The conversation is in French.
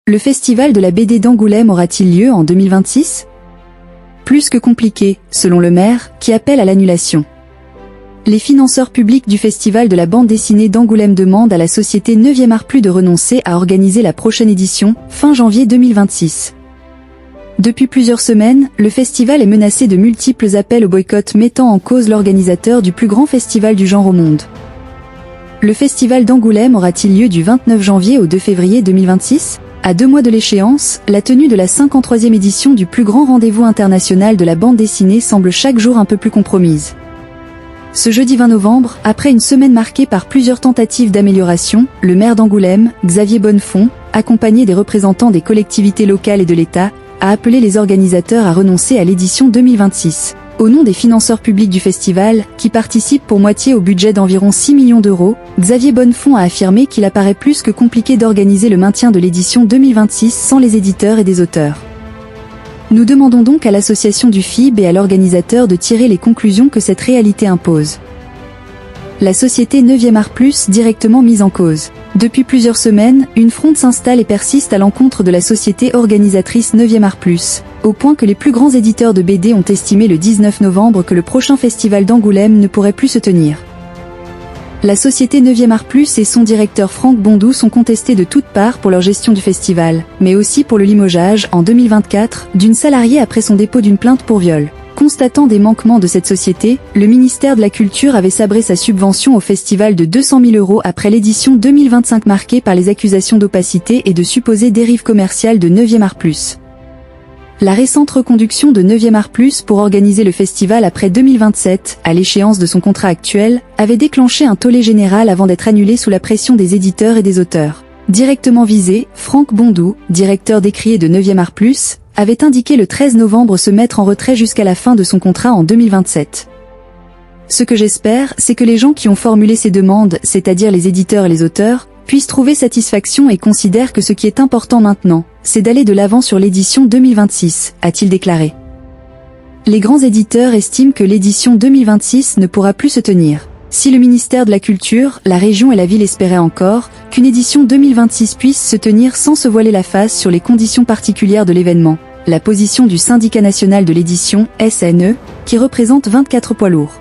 Le festival de la BD d'Angoulême aura-t-il lieu en 2026 ? Plus que compliqué, selon le maire, qui appelle à l'annulation. Les financeurs publics du festival de la bande dessinée d'Angoulême demandent à la société 9e Art Plus de renoncer à organiser la prochaine édition, fin janvier 2026. Depuis plusieurs semaines, le festival est menacé de multiples appels au boycott mettant en cause l'organisateur du plus grand festival du genre au monde. Le festival d'Angoulême aura-t-il lieu du 29 janvier au 2 février 2026 ? À 2 mois de l'échéance, la tenue de la 53e édition du plus grand rendez-vous international de la bande dessinée semble chaque jour un peu plus compromise. Ce jeudi 20 novembre, après une semaine marquée par plusieurs tentatives d'amélioration, le maire d'Angoulême, Xavier Bonnefond, accompagné des représentants des collectivités locales et de l'État, a appelé les organisateurs à renoncer à l'édition 2026. Au nom des financeurs publics du festival, qui participent pour moitié au budget d'environ 6 millions d'euros, Xavier Bonnefond a affirmé qu'il apparaît plus que compliqué d'organiser le maintien de l'édition 2026 sans les éditeurs et des auteurs. Nous demandons donc à l'association du FIB et à l'organisateur de tirer les conclusions que cette réalité impose. La société 9e Art Plus directement mise en cause. Depuis plusieurs semaines, une fronde s'installe et persiste à l'encontre de la société organisatrice 9e Art Plus, au point que les plus grands éditeurs de BD ont estimé le 19 novembre que le prochain festival d'Angoulême ne pourrait plus se tenir. La société 9e Art Plus et son directeur Franck Bondou sont contestés de toutes parts pour leur gestion du festival, mais aussi pour le limogeage, en 2024, d'une salariée après son dépôt d'une plainte pour viol. Constatant des manquements de cette société, le ministère de la Culture avait sabré sa subvention au festival de 200 000 € après l'édition 2025 marquée par les accusations d'opacité et de supposées dérives commerciales de 9e Art Plus. La récente reconduction de 9e Art Plus pour organiser le festival après 2027, à l'échéance de son contrat actuel, avait déclenché un tollé général avant d'être annulé sous la pression des éditeurs et des auteurs. Directement visé, Franck Bondou, directeur décrié de 9e Art Plus, avait indiqué le 13 novembre se mettre en retrait jusqu'à la fin de son contrat en 2027. Ce que j'espère, c'est que les gens qui ont formulé ces demandes, c'est-à-dire les éditeurs et les auteurs, puissent trouver satisfaction et considèrent que ce qui est important maintenant, c'est d'aller de l'avant sur l'édition 2026, a-t-il déclaré. Les grands éditeurs estiment que l'édition 2026 ne pourra plus se tenir. Si le ministère de la Culture, la région et la ville espéraient encore qu'une édition 2026 puisse se tenir sans se voiler la face sur les conditions particulières de l'événement, la position du syndicat national de l'édition, SNE, qui représente 24 poids lourds.